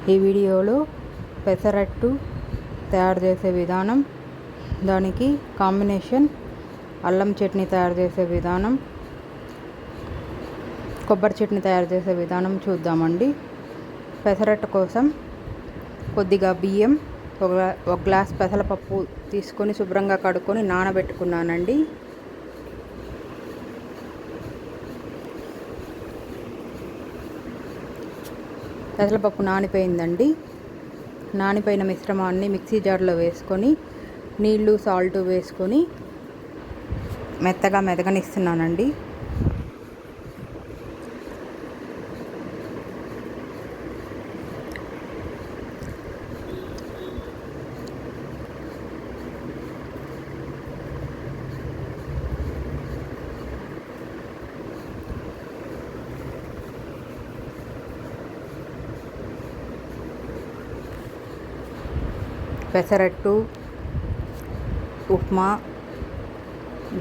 ఈ వీడియోలో పెసరట్టు తయారు చేసే విధానం, దానికి కాంబినేషన్ అల్లం చట్నీ తయారు చేసే విధానం, కొబ్బరి చట్నీ తయారు చేసే విధానం చూద్దామండి. పెసరట్టు కోసం కొద్దిగా బియ్యం, ఒక గ్లాస్ పెసరపప్పు తీసుకొని శుభ్రంగా కడుక్కొని నానబెట్టుకున్నానండి. పెసరపప్పు నానిపోయిందండి. నానిపోయిన మిశ్రమాన్ని మిక్సీ జార్లో వేసుకొని నీళ్ళు, సాల్ట్ వేసుకొని మెత్తగా మెదగనిస్తున్నానండి. పెసరట్టు, ఉప్మా,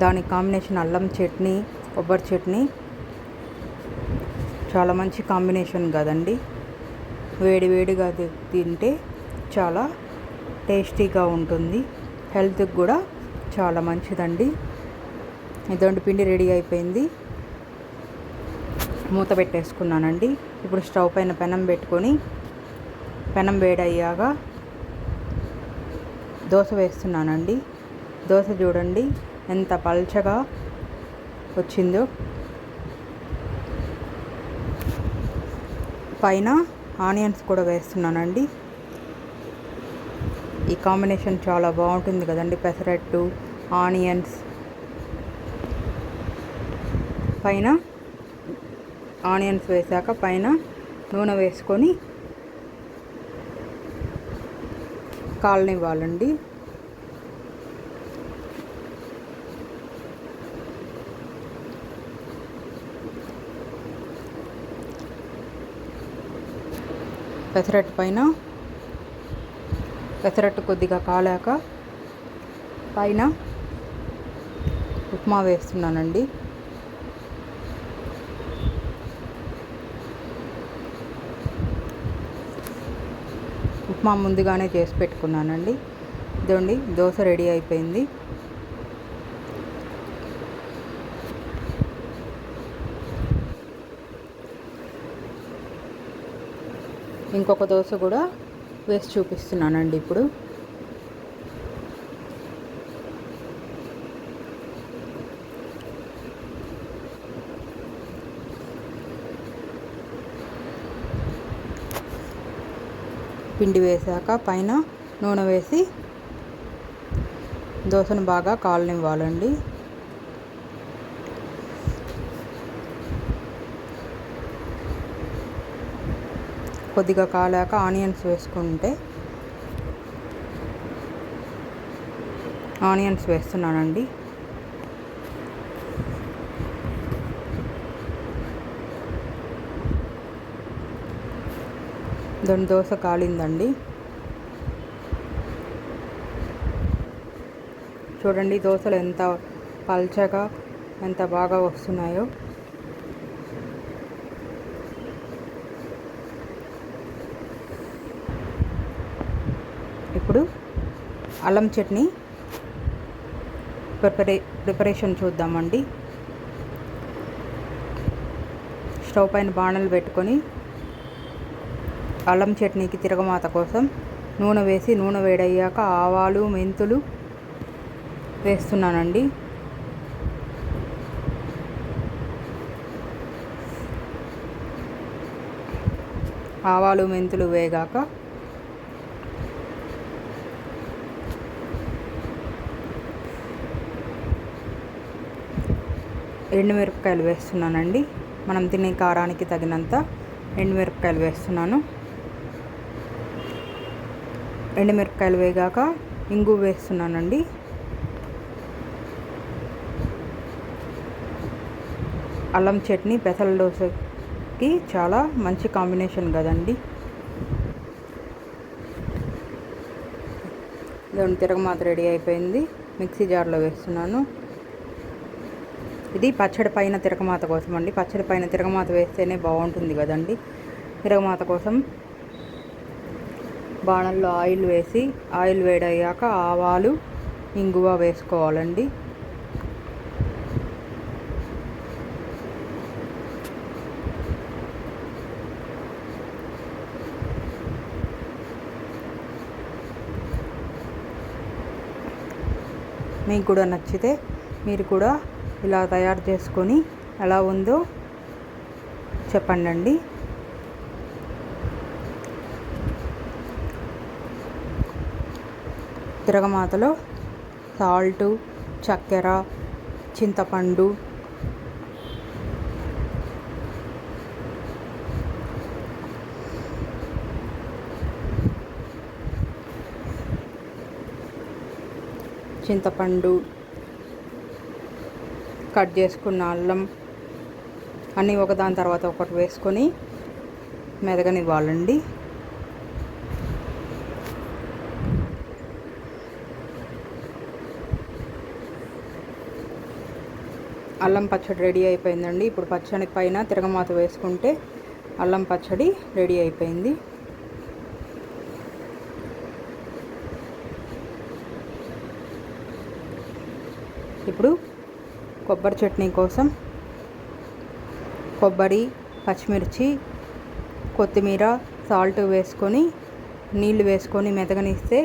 దాని కాంబినేషన్ అల్లం చట్నీ, కొబ్బరి చట్నీ చాలా మంచి కాంబినేషన్ కదండి. వేడివేడిగా తింటే చాలా టేస్టీగా ఉంటుంది. హెల్త్కి కూడా చాలా మంచిదండి. ఇదండి, పిండి రెడీ అయిపోయింది. మూత పెట్టేసుకున్నానండి. ఇప్పుడు స్టవ్ పైన పెనం పెట్టుకొని పెనం వేడయ్యాక దోశ వేస్తున్నానండి. దోశ చూడండి ఎంత పల్చగా వచ్చిందో. పైన ఆనియన్స్ కూడా వేస్తున్నానండి. ఈ కాంబినేషన్ చాలా బాగుంటుంది కదండి. పెసరట్టు, ఆనియన్స్, పైన ఆనియన్స్ వేసాక పైన నూనె వేసుకొని కాలనివ్వాలండి. పెసరట్టు పైన పెసరట్టు కొద్దిగా కాలాక పైన ఉప్మా వేస్తున్నానండి. ఉప్మా ముందుగానే చేసి పెట్టుకున్నానండి. ఇదండి, దోశ రెడీ అయిపోయింది. ఇంకొక దోశ కూడా వేసి చూపిస్తున్నానండి. ఇప్పుడు పిండి వేసాక పైన నూనె వేసి దోశను బాగా కాలనివ్వాలండి. కొద్దిగా కాలాక ఆనియన్స్ వేసుకుంటే ఆనియన్స్ వేస్తున్నానండి. దాని దోశ కాలిందండి. చూడండి దోశలు ఎంత పల్చగా ఎంత బాగా వస్తున్నాయో. ఇప్పుడు అల్లం చట్నీ ప్రిపరేషన్ చూద్దామండి. స్టవ్ పైన బాణలు పెట్టుకొని అల్లం చట్నీకి తిరగమాత కోసం నూనె వేసి నూనె వేడయ్యాక ఆవాలు, మెంతులు వేస్తున్నానండి. ఆవాలు, మెంతులు వేగాక ఎండుమిరపకాయలు వేస్తున్నానండి. మనం తినే కారానికి తగినంత ఎండుమిరపకాయలు వేస్తున్నాను. ఎండుమిరపకాయలు వేగాక ఇంగు వేస్తున్నానండి. అల్లం చట్నీ పెసల దోశకి చాలా మంచి కాంబినేషన్ కదండి. దాని తిరగమాత రెడీ అయిపోయింది. మిక్సీ జార్లో వేస్తున్నాను. ఇది పచ్చడి పైన తిరగమాత కోసం అండి. పచ్చడి పైన తిరగమాత వేస్తేనే బాగుంటుంది కదండి. తిరగమాత కోసం బాణల్లో ఆయిల్ వేసి ఆయిల్ వేడయ్యాక ఆవాలు ఇంగువ వేసుకోవాలండి. మీకు కూడా నచ్చితే మీరు కూడా ఇలా తయారు చేసుకొని ఎలా ఉందో చెప్పండి. తిరగమాతలో సాల్టు, చక్కెర, చింతపండు, కట్ చేసుకున్న అల్లం అన్నీ ఒకదాని తర్వాత ఒకటి వేసుకొని మెదగనివ్వాలండి. అల్లం పచ్చడి రెడీ అయిపోయిందండి. ఇప్పుడు పచ్చడి పైన తిరగమాత వేసుకుంటే అల్లం పచ్చడి రెడీ అయిపోయింది. ఇప్పుడు కొబ్బరి చట్నీ కోసం కొబ్బరి, పచ్చిమిర్చి, కొత్తిమీర, సాల్ట్ వేసుకొని నీళ్ళు వేసుకొని మెతగనిస్తే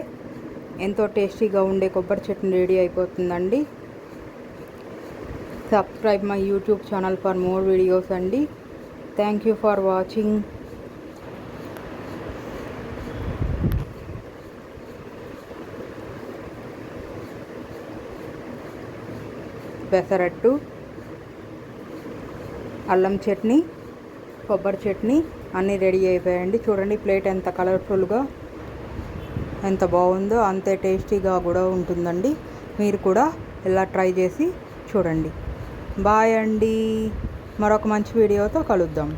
ఎంతో టేస్టీగా ఉండే కొబ్బరి చట్నీ రెడీ అయిపోతుందండి. Subscribe my YouTube channel for more videos అండి. Thank you for watching. Pesarattu, అల్లం చట్నీ, కొబ్బరి చట్నీ అన్నీ రెడీ అయిపోయాయండి. చూడండి ప్లేట్ ఎంత కలర్ఫుల్గా ఎంత బాగుందో, అంతే టేస్టీగా కూడా ఉంటుందండి. మీరు కూడా ఇలా ట్రై చేసి చూడండి. బాయ్ అండి. మరొక మంచి వీడియోతో కలుద్దాం.